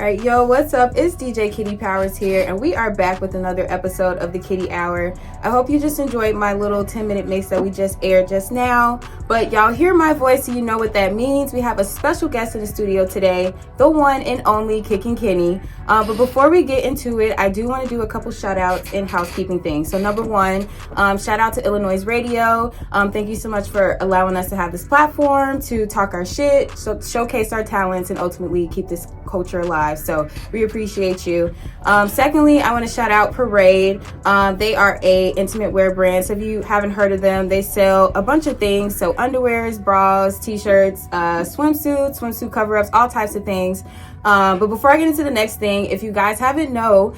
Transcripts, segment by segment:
All right, yo, what's up? It's DJ Kitty Powers here, and we are back with another episode of the Kitty Hour. I hope you just enjoyed my little 10-minute mix that we just aired just now. But y'all hear my voice, so you know what that means. We have a special guest in the studio today, the one and only Kickin' Kenny. But before we get into it, I do want to do a couple shout outs and housekeeping things. So number one, shout out to Illinois Radio. Thank you so much for allowing us to have this platform to talk our shit, showcase our talents, and ultimately keep this culture alive. So we appreciate you. Secondly, I want to shout out Parade. They are a intimate wear brand. So if you haven't heard of them, they sell a bunch of things. So underwears, bras, t-shirts, swimsuit cover-ups, all types of things. But before I get into the next thing, if you guys haven't know,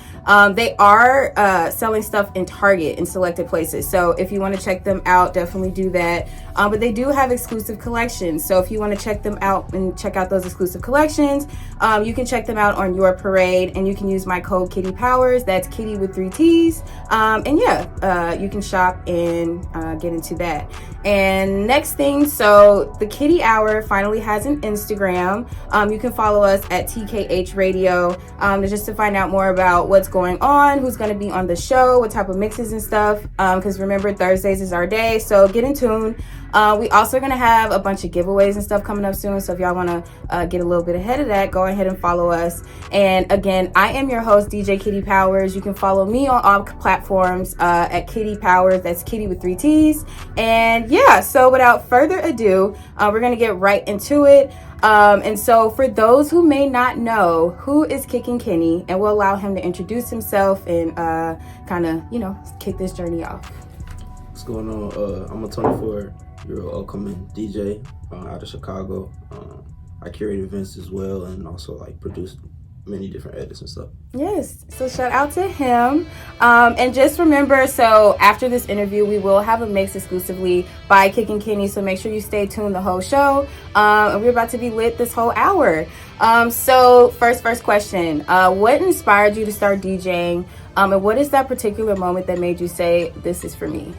they are selling stuff in Target in selected places. So if you want to check them out, definitely do that. But they do have exclusive collections. So if you want to check them out and check out those exclusive collections, you can check them out on Your Parade, and you can use my code Kitty Powers. That's Kitty with 3 T's. And yeah, you can shop and get into that. And next thing, so the Kitty Hour finally has an Instagram. You can follow us at TKH Radio, just to find out more about what's going on, who's going to be on the show, what type of mixes and stuff. Because remember, Thursdays is our day, so get in tune. We also are going to have a bunch of giveaways and stuff coming up soon. So if y'all want to get a little bit ahead of that, go ahead and follow us. And again, I am your host, DJ Kitty Powers. You can follow me on all platforms at Kitty Powers. That's Kitty with 3 T's. And yeah, so without further ado, we're going to get right into it. And so for those who may not know, who is Kickin' Kenny, and we'll allow him to introduce himself and kind of, kick this journey off. What's going on? I'm a 24-year-old upcoming DJ out of Chicago. I curate events as well, and also produce many different edits and stuff. Yes, so shout out to him. And just remember, so after this interview, we will have a mix exclusively by Kickin' Kenny, so make sure you stay tuned the whole show. And we're about to be lit this whole hour. So first question, what inspired you to start DJing? And what is that particular moment that made you say, this is for me?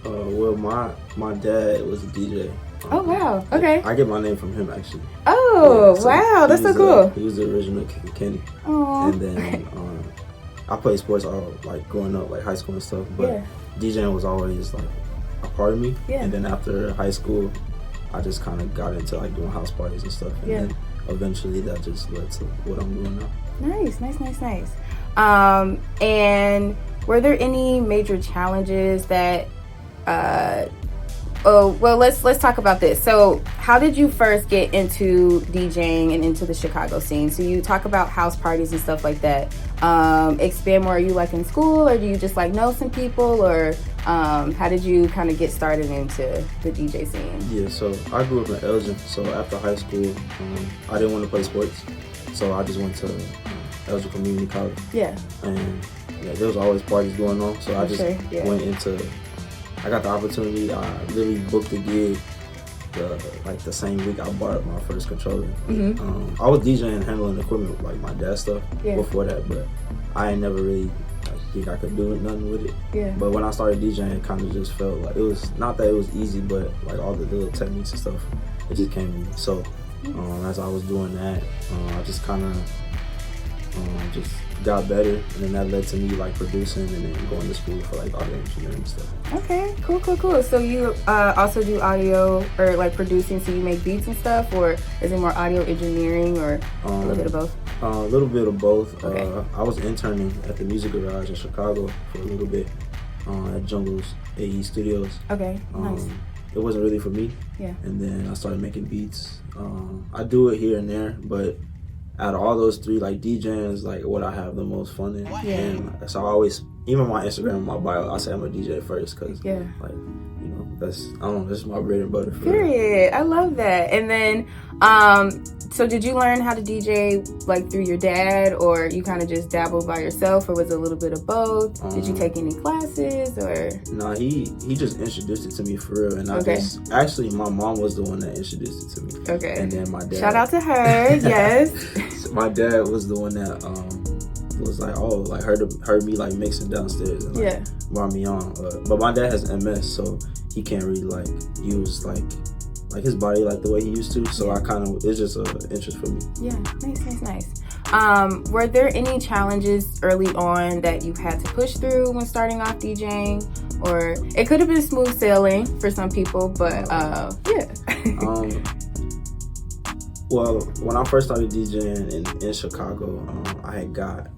Well, my dad was a DJ. Oh, wow. Okay. I get my name from him, actually. Oh, yeah, so wow. That's so cool. He was the original Kickin' Kenny. Aww. And then I played sports all, growing up, high school and stuff. But DJing was always, a part of me. Yeah. And then after high school, I just kind of got into, doing house parties and stuff. And then eventually that just led to what I'm doing now. Nice. And were there any major challenges that... let's talk about this. So how did you first get into DJing and into the Chicago scene? So you talk about house parties and stuff like that. Expand more. Are you in school, or do you just know some people, or how did you kind of get started into the DJ scene? Yeah, so I grew up in Elgin. So after high school, I didn't want to play sports. So I just went to Elgin Community College. Yeah. And there was always parties going on. So I just went into... I got the opportunity. I literally booked a gig the same week I bought my first controller. Mm-hmm. I was DJing and handling equipment with my dad's stuff before that, but I ain't never really think I could do nothing with it. Yeah. But when I started DJing, it kind of just felt like it was not that it was easy, but all the little techniques and stuff, it just came to me. So as I was doing that, I just kind of just got better, and then that led to me producing and then going to school for audio engineering and stuff. Okay, cool. So you also do audio or producing, so you make beats and stuff, or is it more audio engineering, or a little bit of both? A little bit of both. Okay. I was interning at the Music Garage in Chicago for a little bit at Jungle's AE Studios. Okay, nice. It wasn't really for me. Yeah. And then I started making beats. I do it here and there, but out of all those three, DJing is what I have the most fun in. Yeah. And so I always, even my Instagram, my bio, I say I'm a DJ first, because that's, I don't know, this is my bread and butter. Period. I love that. And then, so did you learn how to DJ through your dad, or you kind of just dabbled by yourself, or was it a little bit of both? Did you take any classes, or? No, he just introduced it to me for real, and actually my mom was the one that introduced it to me. Okay. And then my dad. Shout out to her. Yes. My dad was the one that was heard me mixing downstairs and brought me on. But my dad has MS, so he can't really use like his body like the way he used to. So it's just an interest for me. Yeah, nice. Were there any challenges early on that you had to push through when starting off DJing? Or it could have been smooth sailing for some people, but yeah. Well, when I first started DJing in Chicago, I had got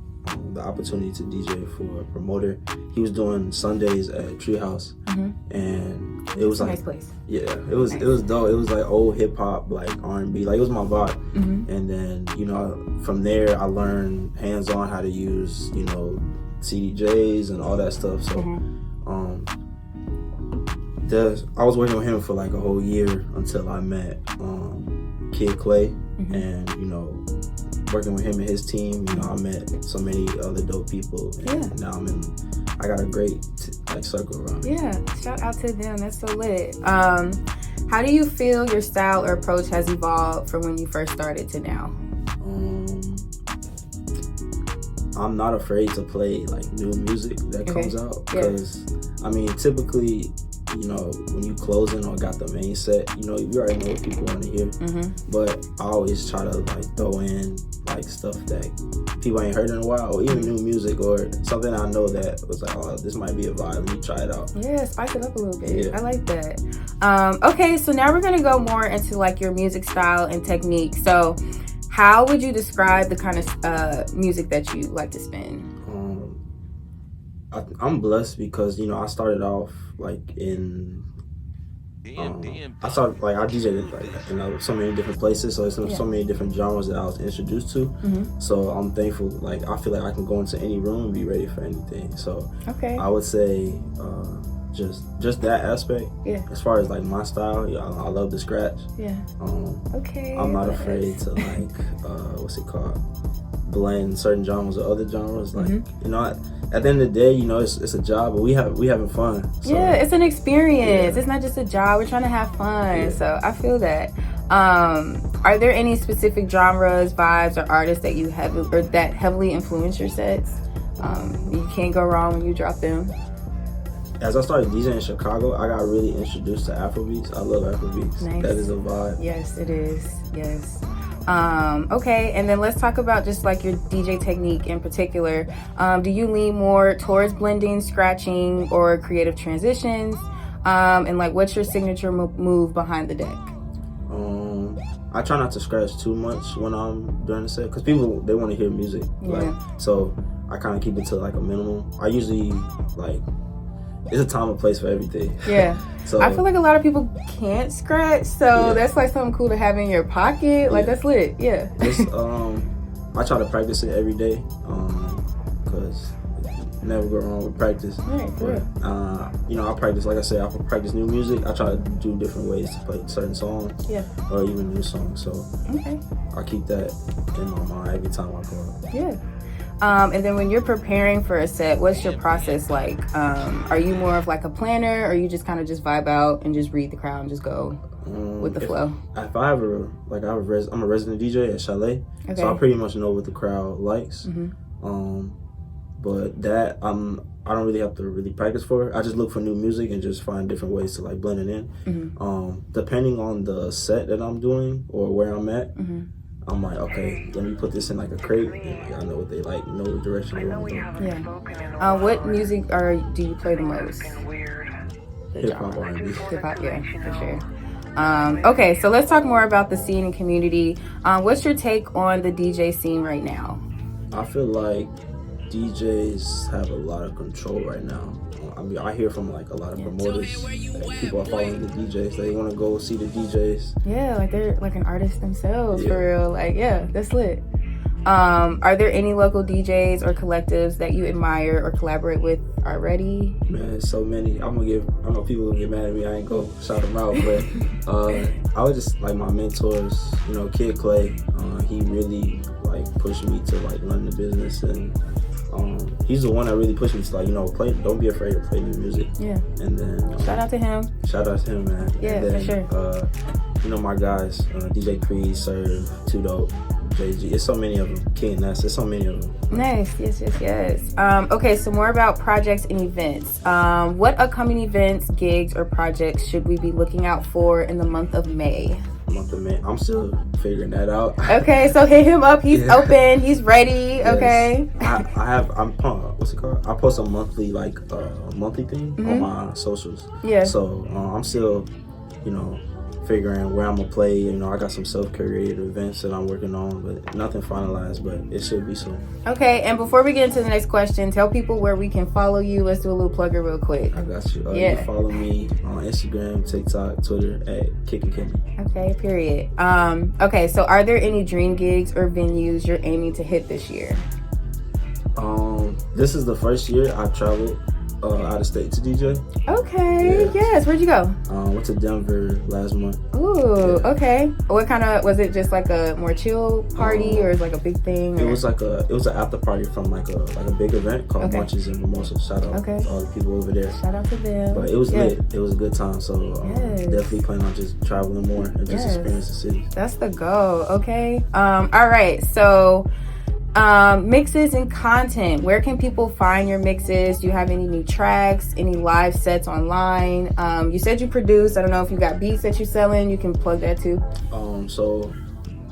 the opportunity to DJ for a promoter. He was doing Sundays at Treehouse, and it was a like nice place. Yeah, it was dope. It was like old hip hop, like R&B, like it was my vibe. And then from there I learned hands on how to use CDJs and all that stuff. So I was working with him for like a whole year until I met Kid Clay, and working with him and his team, I met so many other dope people, and now I got a great circle around. Yeah, shout out to them. That's so lit. How do you feel your style or approach has evolved from when you first started to now? I'm not afraid to play like new music that comes out, because typically, when you closing or got the main set, you already know what people want to hear. But I always try to like throw in like stuff that people ain't heard in a while, or even new music, or something I know that was like, oh, this might be a vibe, let me try it out. Yeah, spice it up a little bit. I like that. Okay, so now we're gonna go more into like your music style and technique. So how would you describe the kind of music that you like to spin? I'm blessed because I started off like in I DJed like in so many different places, so there's so many different genres that I was introduced to. So I'm thankful. Like I feel like I can go into any room and be ready for anything. So I would say just that aspect. As far as like my style, I love the scratch. I'm not afraid to like what's it called, blend certain genres with other genres. Like at the end of the day, it's a job, but we having fun. So. Yeah, it's an experience. It's not just a job. We're trying to have fun. So I feel that. Are there any specific genres, vibes, or artists that you have or that heavily influence your sets? You can't go wrong when you drop them. As I started DJing in Chicago, I got really introduced to Afrobeats. I love Afrobeats. Nice. That is a vibe. Yes, it is. Yes. Okay, and then let's talk about just like your DJ technique in particular. Do you lean more towards blending, scratching, or creative transitions? And like, what's your signature move behind the deck? I try not to scratch too much when I'm doing the set, because people, they want to hear music. So I kind of keep it to like a minimum. I usually like, it's a time and place for everything. So I feel like a lot of people can't scratch, so that's like something cool to have in your pocket. Like that's lit. I try to practice it every day, because you never go wrong with practice. I practice, like I said, I practice new music. I try to do different ways to play certain songs, or even new songs. So I keep that in my mind every time I go out. And then when you're preparing for a set, what's your process like? Are you more of like a planner, or you just kind of just vibe out and just read the crowd and just go with the flow? If I ever, like I'm a resident DJ at Chalet, so I pretty much know what the crowd likes. But that I don't really have to really practice for it. I just look for new music and just find different ways to like blend it in. Depending on the set that I'm doing or where I'm at, I'm like, okay, let me put this in like a crate, and I know what they like, know what direction they want to go. What music do you play the most? Hip hop, R&B. Hip hop, for sure. Okay, so let's talk more about the scene and community. What's your take on the DJ scene right now? I feel like DJs have a lot of control right now. I hear from like a lot of promoters, people are following the DJs. They want to go see the DJs. Yeah, like they're like an artist themselves, for real. Like, that's lit. Are there any local DJs or collectives that you admire or collaborate with already? Man, so many. I know people will get mad at me. I ain't go shout them out, but I would just like my mentors. Kid Clay. He really like pushed me to like run the business, and he's the one that really pushed me to like, play. Don't be afraid to play new music. And then shout out to him. Shout out to him, man. Yeah, and then, for sure. My guys, DJ Creed, Serve, Too Dope. JG. It's so many of them. King Ness. There's so many of them. Nice. Yes. Okay, so more about projects and events. What upcoming events, gigs, or projects should we be looking out for in the month of May? Month of May. I'm still figuring that out. Okay, so hit him up. He's open. He's ready. Yes. Okay. What's it called? I post a monthly monthly thing on my socials. Yeah. So I'm still, figuring where I'm gonna play. I got some self-curated events that I'm working on, but nothing finalized. But it should be soon. Okay. And before we get into the next question, tell people where we can follow you. Let's do a little plugger real quick. I got you. You can follow me on Instagram, TikTok, Twitter at KickandKenny. Okay. Period. Okay. So, are there any dream gigs or venues you're aiming to hit this year? This is the first year I've traveled out of state to DJ. Okay. Yes. Where'd you go? Went to Denver last month. Ooh. Yeah. Okay. What kind of was it? Just like a more chill party, or is like a big thing? It was an after party from like a big event called Munchies and Mimosas. Shout out to all the people over there. Shout out to them. But it was lit. It was a good time. So definitely plan on just traveling more and just experience the city. That's the goal. Okay. All right. So. Mixes and content. Where can people find your mixes? Do you have any new tracks? Any live sets online? You said you produce. I don't know if you got beats that you're selling. You can plug that too. So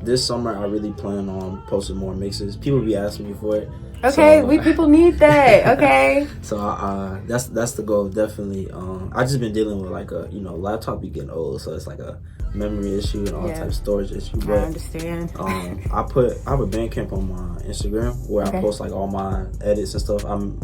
this summer I really plan on posting more mixes. People be asking me for it. Okay, so, people need that. Okay. So that's the goal, definitely. I just been dealing with like laptop be getting old, so it's like a memory issue and all type of storage issue. But I understand. I have a Bandcamp on my Instagram where I post like all my edits and stuff. I'm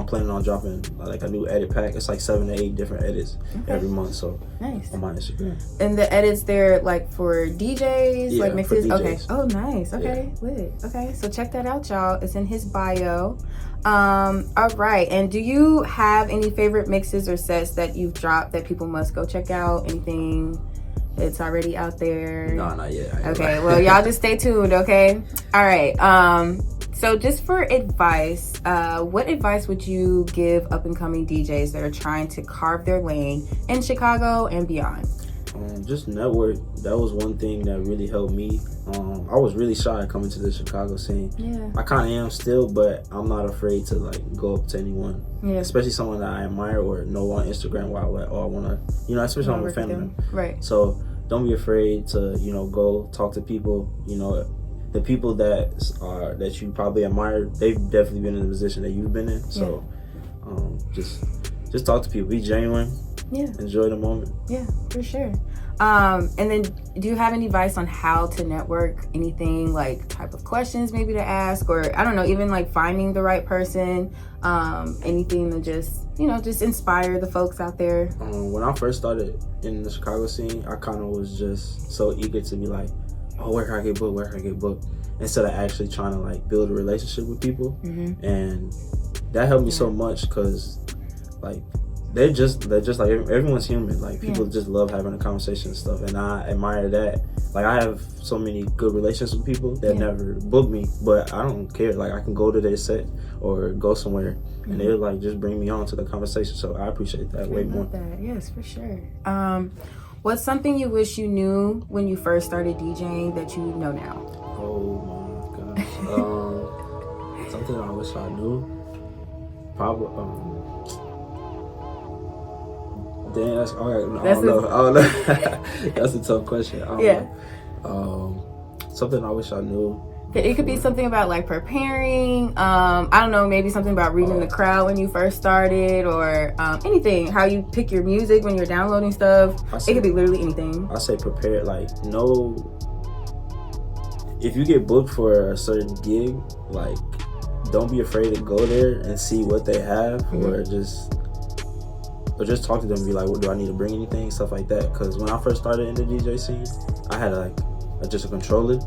planning on dropping like a new edit pack. It's like 7 to 8 different edits every month. So nice on my Instagram. And the edits there like for DJs, like mixes. For DJs. Okay. Oh, nice. Okay, lit. Okay, so check that out, y'all. It's in his bio. All right. And do you have any favorite mixes or sets that you've dropped that people must go check out? Anything that's already out there? No, not yet. Okay. Well, y'all just stay tuned. Okay. All right. So just for advice, what advice would you give up and coming DJs that are trying to carve their lane in Chicago and beyond? Just network. That was one thing that really helped me. I was really shy coming to the Chicago scene. Yeah. I kind of am still, but I'm not afraid to like go up to anyone, especially someone that I admire or know on Instagram. Or I want to, especially I'm a fan of them. Right. So don't be afraid to, go talk to people. The people that you probably admire, they've definitely been in the position that you've been in. So just talk to people. Be genuine. Yeah. Enjoy the moment. Yeah, for sure. And then do you have any advice on how to network? Anything like type of questions maybe to ask, or I don't know, even like finding the right person, anything to just inspire the folks out there? When I first started in the Chicago scene, I kind of was just so eager to be like, oh, where can I get booked? Instead of actually trying to like build a relationship with people. And that helped me so much because like they're just like everyone's human. Like people just love having a conversation and stuff, and I admire that. Like I have so many good relationships with people that never book me, but I don't care. Like I can go to their set or go somewhere, and they'll like just bring me on to the conversation. So I appreciate that way more. That. Yes, for sure. What's something you wish you knew when you first started DJing that you know now? Oh my gosh. Something I wish I knew. Probably. Damn, that's all right. I don't know. That's a tough question. I don't know. Something I wish I knew. It could be something about like preparing. I don't know, maybe something about reading the crowd when you first started, or anything. How you pick your music when you're downloading stuff. It could be literally anything. I say prepare. Like if you get booked for a certain gig, like don't be afraid to go there and see what they have, or just talk to them and be like, what do I need to bring anything, stuff like that. Because when I first started in the DJ scene, I had just a controller.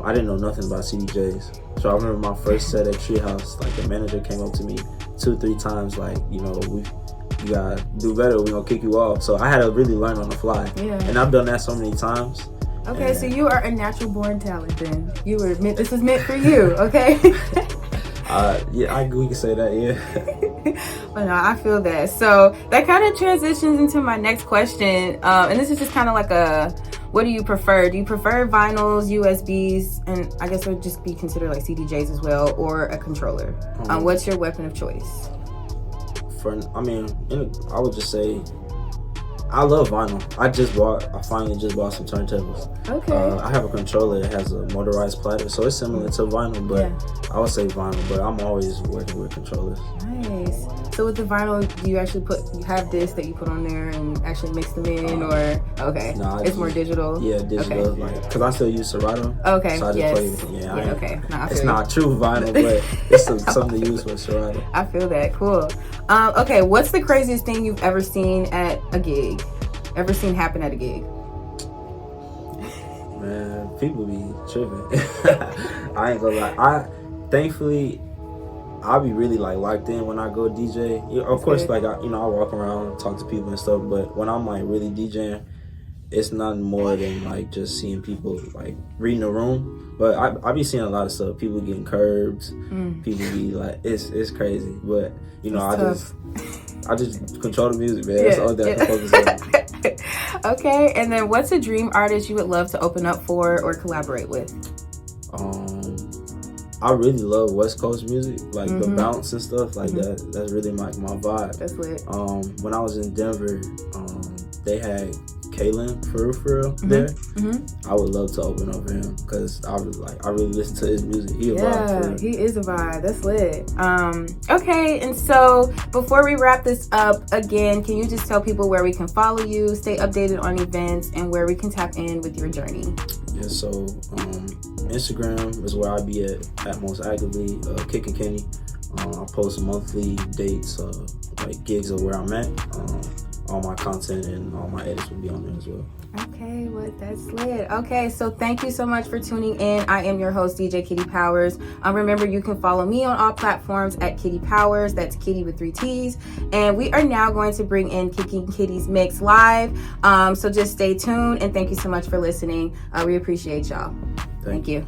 I didn't know nothing about CDJs. So I remember my first set at Treehouse, like the manager came up to me 2-3 times, like, you gotta do better, we're gonna kick you off. So I had to really learn on the fly. And I've done that so many times. Okay, so you are a natural born talent then. This was meant for you, okay? We can say that, But no, I feel that. So that kind of transitions into my next question. And this is just kind of like a what do you prefer? Do you prefer vinyls, USBs, and I guess it would just be considered like CDJs as well, or a controller? What's your weapon of choice? I would just say I love vinyl. I finally just bought some turntables. Okay. I have a controller that has a motorized platter, so it's similar to vinyl, but I would say vinyl, but I'm always working with controllers. Nice. So with the vinyl, do you actually you have discs that you put on there and actually mix them in, or okay? No, it's more digital. Yeah, digital. Okay. Like, cause I still use Serato. Okay. So I just play. Yeah. Okay. No, it's not true vinyl, but it's something to use for Serato. I feel that. Cool. Okay. What's the craziest thing you've ever seen at a gig? Ever seen happen at a gig? Man, people be tripping. I ain't gonna lie. Thankfully, I'll be really like locked in when I go DJ. Of course, like I walk around, talk to people and stuff. But when I'm like really DJing, it's nothing more than like just seeing people like reading the room. But I be seeing a lot of stuff. People getting curbed. People be like, it's crazy. But I just control the music, man. That's all that I can focus on. Okay, and then what's a dream artist you would love to open up for or collaborate with? I really love West Coast music, like the bounce and stuff like that. That's really my vibe. That's lit. When I was in Denver, they had Kalen for real there. I would love to open up for him because I really listen to his music. He is a vibe. That's lit. Okay, and so before we wrap this up, again, can you just tell people where we can follow you, stay updated on events, and where we can tap in with your journey? Yeah, so Instagram is where I be at most actively. Kickin' Kenny. I post monthly dates, like gigs of where I'm at. All my content and all my edits will be on there as well. Okay, well, that's lit. Okay, so thank you so much for tuning in. I am your host, DJ Kitty Powers. Remember, you can follow me on all platforms at Kitty Powers. That's Kitty with 3 T's. And we are now going to bring in Kicking Kitty's Mix live. So just stay tuned, and thank you so much for listening. We appreciate y'all. Thank you.